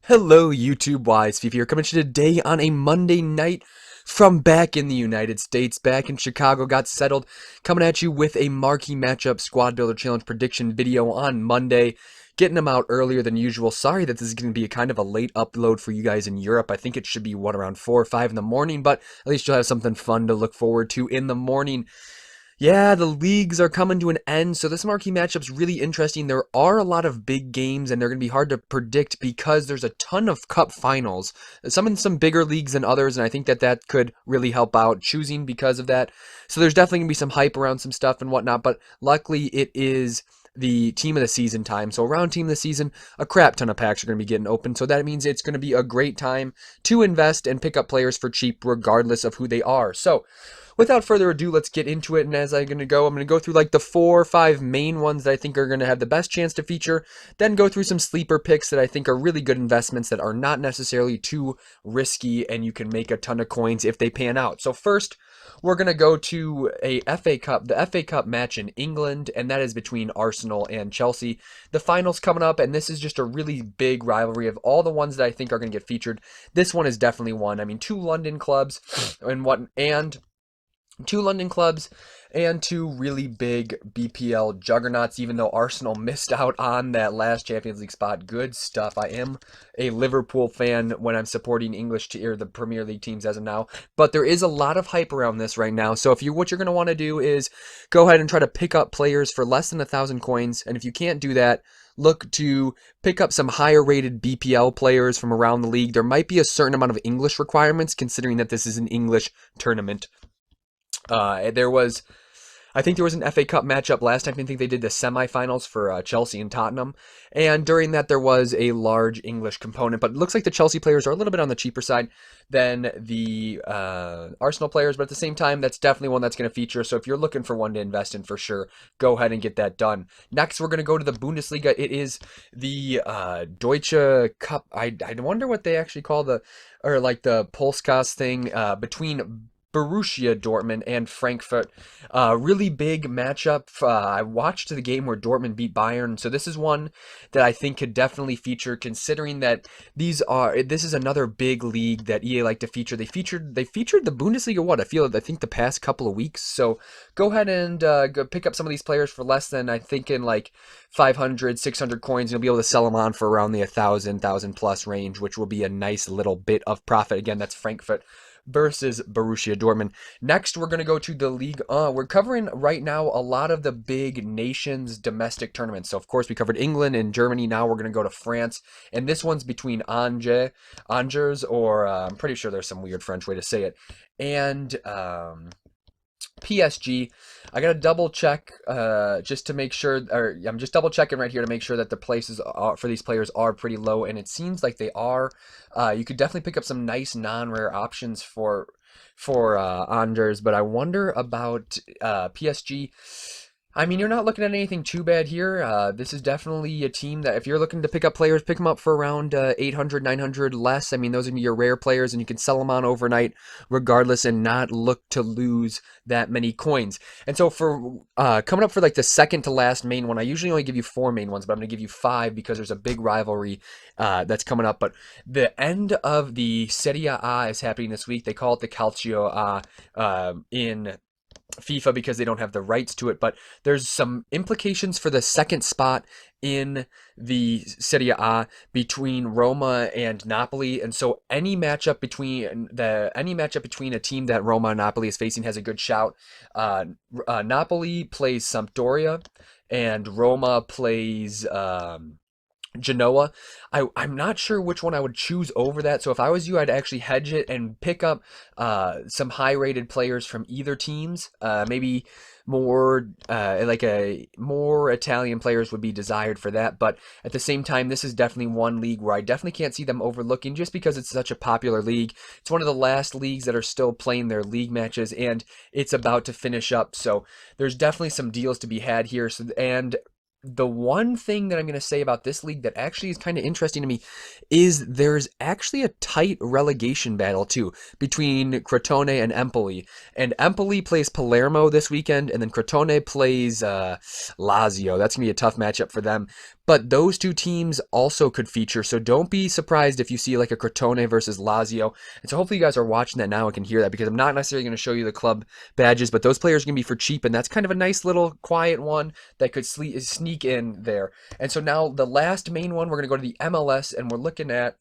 Hello, YouTube wise. FIFA here, coming to you today on a Monday night from back in the United States, back in Chicago. Got settled, coming at you with a Marquee Matchup Squad Builder Challenge prediction video on Monday. Getting them out earlier than usual. Sorry that this is going to be a kind of a late upload for you guys in Europe. I think it should be, around 4 or 5 in the morning, but at least you'll have something fun to look forward to in the morning. Yeah, the leagues are coming to an end, so this marquee matchup's really interesting. There are a lot of big games, and they're going to be hard to predict because there's a ton of cup finals. Some in some bigger leagues than others, and I think that could really help out choosing because of that. So there's definitely going to be some hype around some stuff and whatnot, but luckily it is the team of the season time. So around team of the season, a crap ton of packs are going to be getting open. So that means it's going to be a great time to invest and pick up players for cheap regardless of who they are. So without further ado, let's get into it. And as I'm going to go through like the 4 or 5 main ones that I think are going to have the best chance to feature. Then go through some sleeper picks that I think are really good investments that are not necessarily too risky and you can make a ton of coins if they pan out. So first, we're going to go to the FA Cup match in England, and that is between Arsenal and Chelsea. The finals coming up, and this is just a really big rivalry of all the ones that I think are going to get featured. This one is definitely one. I mean, two London clubs and two really big BPL juggernauts, even though Arsenal missed out on that last Champions League spot. Good stuff. I am a Liverpool fan when I'm supporting the Premier League teams as of now, but there is a lot of hype around this right now. So what you're going to want to do is go ahead and try to pick up players for less than 1,000 coins, and if you can't do that, look to pick up some higher rated BPL players from around the league. There might be a certain amount of English requirements considering that this is an English tournament. I think there was an FA Cup matchup last time. I think they did the semifinals for Chelsea and Tottenham. And during that, there was a large English component. But it looks like the Chelsea players are a little bit on the cheaper side than the Arsenal players. But at the same time, that's definitely one that's going to feature. So if you're looking for one to invest in for sure, go ahead and get that done. Next, we're going to go to the Bundesliga. It is the Deutsche Cup. I wonder what they actually call the Pulskast thing between Borussia Dortmund and Frankfurt. Really big matchup. I watched the game where Dortmund beat Bayern, so this is one that I think could definitely feature, considering that this is another big league that EA like to feature. They featured the Bundesliga, I think the past couple of weeks. So go ahead and go pick up some of these players for less than, I think, in like 500, 600 coins. You'll be able to sell them on for around the 1,000 plus range, which will be a nice little bit of profit. Again, that's Frankfurt versus Borussia Dortmund. Next, we're going to go to the League 1. We're covering right now a lot of the big nations' domestic tournaments. So, of course, we covered England and Germany. Now we're going to go to France. And this one's between Angers, or I'm pretty sure there's some weird French way to say it, and PSG. I gotta double check just to make sure, or I'm just double checking right here to make sure that the places for these players are pretty low, and it seems like they are. You could definitely pick up some nice non-rare options for Anders, but I wonder about PSG. I mean, you're not looking at anything too bad here. This is definitely a team that if you're looking to pick up players, pick them up for around 800, 900 less. I mean, those are going to be your rare players, and you can sell them on overnight regardless and not look to lose that many coins. And so for coming up for like the second to last main one, I usually only give you 4 main ones, but I'm going to give you 5 because there's a big rivalry that's coming up. But the end of the Serie A is happening this week. They call it the Calcio in FIFA because they don't have the rights to it, but there's some implications for the second spot in the Serie A between Roma and Napoli, and so any matchup between a team that Roma and Napoli is facing has a good shout. Napoli plays Sampdoria, and Roma plays Genoa. I'm not sure which one I would choose over that. So if I was you, I'd actually hedge it and pick up some high-rated players from either teams. Maybe more more Italian players would be desired for that. But at the same time, this is definitely one league where I definitely can't see them overlooking just because it's such a popular league. It's one of the last leagues that are still playing their league matches, and it's about to finish up. So there's definitely some deals to be had here. And the one thing that I'm going to say about this league that actually is kind of interesting to me is there's actually a tight relegation battle too between Crotone and Empoli. And Empoli plays Palermo this weekend, and then Crotone plays Lazio. That's going to be a tough matchup for them. but those two teams also could feature. So don't be surprised if you see like a Crotone versus Lazio. And so hopefully you guys are watching that now and can hear that, because I'm not necessarily going to show you the club badges, but those players are going to be for cheap, and that's kind of a nice little quiet one that could sneak in there. And so now the last main one, we're going to go to the MLS, and we're looking at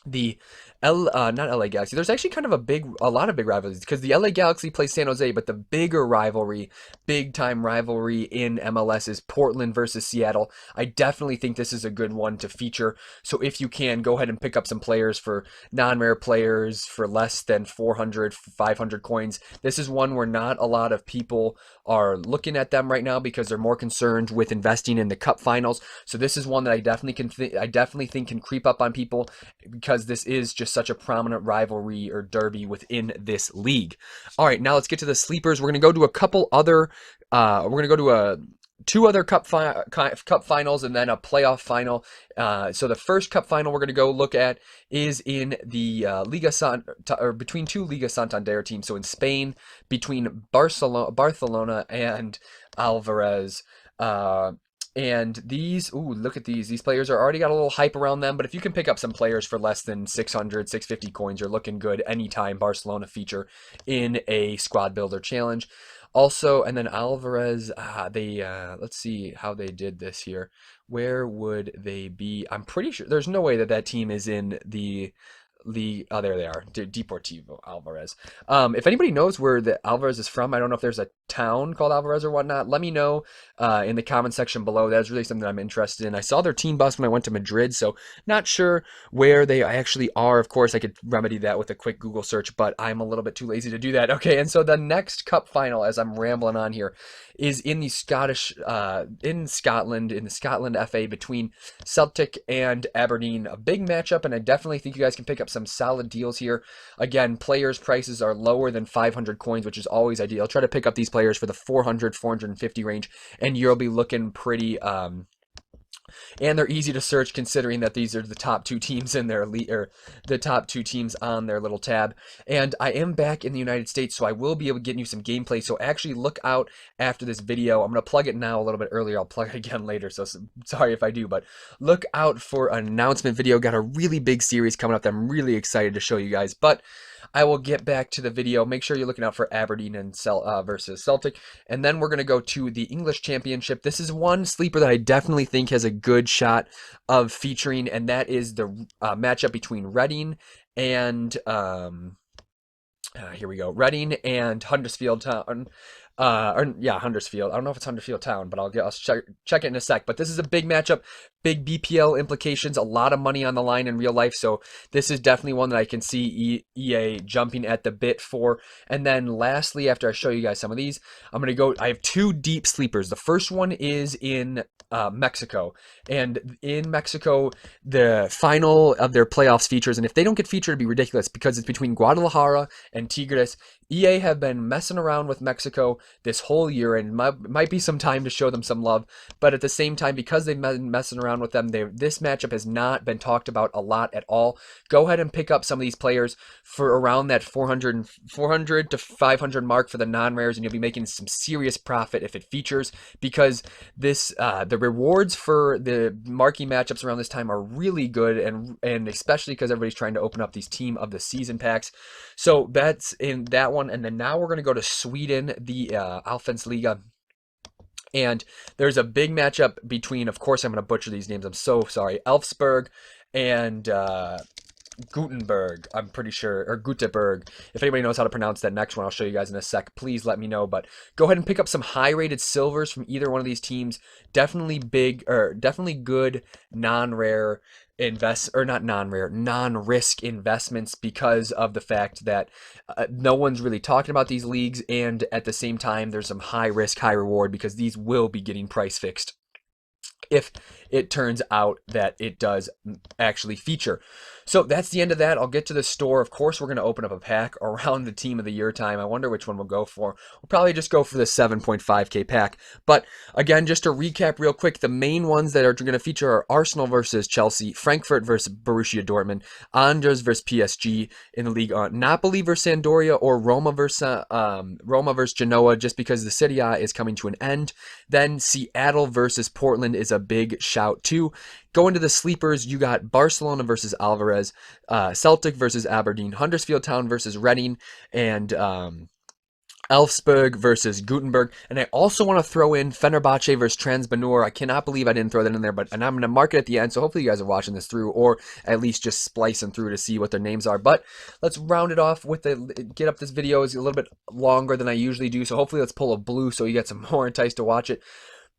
the not LA Galaxy. There's actually kind of a lot of big rivalries, because the LA Galaxy plays San Jose, but the bigger rivalry, big time rivalry in MLS is Portland versus Seattle. I definitely think this is a good one to feature. So if you can, go ahead and pick up some players for non-rare players for less than 400, 500 coins. This is one where not a lot of people are looking at them right now because they're more concerned with investing in the cup finals. So this is one that I definitely think can creep up on people, because this is just such a prominent rivalry or derby within this league. All right, now let's get to the sleepers. We're going to go to a couple other, we're going to go to two other cup finals and then a playoff final. So the first cup final we're going to go look at is in the between two Liga Santander teams. So in Spain, between Barcelona and Alvarez. And these, look at these. These players are already got a little hype around them, but if you can pick up some players for less than 600, 650 coins, you're looking good anytime Barcelona feature in a squad builder challenge. Also, and then Alvarez, let's see how they did this here. Where would they be? I'm pretty sure there's no way that team is in the league. Oh, there they are. Deportivo Alvarez. If anybody knows where the Alvarez is from, I don't know if there's a town called Alvarez or whatnot, let me know in the comment section below. That's really something I'm interested in. I saw their team bus when I went to Madrid, so not sure where they actually are. Of course, I could remedy that with a quick Google search, but I'm a little bit too lazy to do that. Okay, and so the next cup final, as I'm rambling on here, is in the in the Scotland FA between Celtic and Aberdeen. A big matchup, and I definitely think you guys can pick up some solid deals here. Again, players' prices are lower than 500 coins, which is always ideal. Try to pick up these players for the 400, 450 range, and you'll be looking pretty, and they're easy to search considering that these are the top two teams in their league, or the top two teams on their little tab. And I am back in the United States, so I will be able to get you some gameplay. So actually look out after this video. I'm going to plug it now a little bit earlier. I'll plug it again later, so sorry if I do, but look out for an announcement video. Got a really big series coming up that I'm really excited to show you guys, but I will get back to the video. Make sure you're looking out for Aberdeen and versus Celtic. And then we're going to go to the English Championship. This is one sleeper that I definitely think has a good shot of featuring, and that is the matchup between Reading and, here we go, Reading and Huddersfield Town. Huddersfield. I don't know if it's Huddersfield Town, but I'll check it in a sec. But this is a big matchup, big BPL implications, a lot of money on the line in real life. So this is definitely one that I can see EA jumping at the bit for. And then lastly, after I show you guys some of these, I have two deep sleepers. The first one is in Mexico, and in Mexico the final of their playoffs features, and if they don't get featured, it'd be ridiculous, because it's between Guadalajara and Tigres. EA have been messing around with Mexico this whole year, and might be some time to show them some love, but at the same time, because they've been messing around with them, this matchup has not been talked about a lot at all. Go ahead and pick up some of these players for around that 400 to 500 mark for the non-rares, and you'll be making some serious profit if it features, because this the rewards for the marquee matchups around this time are really good, and especially because everybody's trying to open up these team of the season packs. So that's in that one. And then now we're going to go to Sweden, the Allsvenskan. And there's a big matchup between, of course I'm going to butcher these names, I'm so sorry, Elfsborg and Gutenberg, I'm pretty sure, or Gutenberg. If anybody knows how to pronounce that next one, I'll show you guys in a sec. Please let me know. But go ahead and pick up some high-rated silvers from either one of these teams. Definitely good non-rare non-risk investments, because of the fact that no one's really talking about these leagues, and at the same time there's some high risk, high reward, because these will be getting price fixed if it turns out that it does actually feature. So that's the end of that. I'll get to the store. Of course, we're going to open up a pack around the team of the year time. I wonder which one we'll go for. We'll probably just go for the 7.5k pack. But again, just to recap real quick, the main ones that are going to feature are Arsenal versus Chelsea, Frankfurt versus Borussia Dortmund, Andres versus PSG in the league, Napoli versus Sampdoria, or Roma versus Genoa, just because the Serie A is coming to an end. Then Seattle versus Portland is a big shot out too. Going to the sleepers, you got Barcelona versus Alvarez, Celtic versus Aberdeen, Huddersfield Town versus Reading, and Elfsberg versus Gutenberg. And I also want to throw in Fenerbahce versus Transbanur. I cannot believe I didn't throw that in there, and I'm going to mark it at the end, so hopefully you guys are watching this through, or at least just splicing through to see what their names are. But let's round it off with get up this video. Is a little bit longer than I usually do, so hopefully let's pull a blue so you get some more enticed to watch it.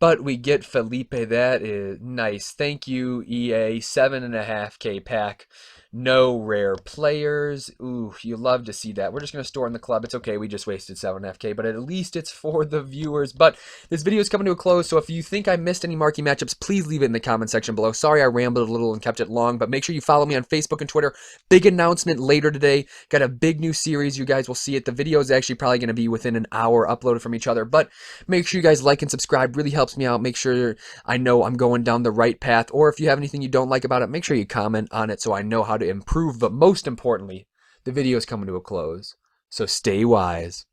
But we get Felipe. That is nice. Thank you, EA. 7.5K pack. No rare players. Ooh, you love to see that. We're just going to store in the club. It's okay. We just wasted 7.5K, but at least it's for the viewers. But this video is coming to a close, so if you think I missed any marquee matchups, please leave it in the comment section below. Sorry I rambled a little and kept it long, but make sure you follow me on Facebook and Twitter. Big announcement later today. Got a big new series. You guys will see it. The video is actually probably going to be within an hour uploaded from each other, but make sure you guys like and subscribe. Really helps me out. Make sure I know I'm going down the right path, or if you have anything you don't like about it, make sure you comment on it so I know how to improve. But most importantly, the video is coming to a close, so stay wise.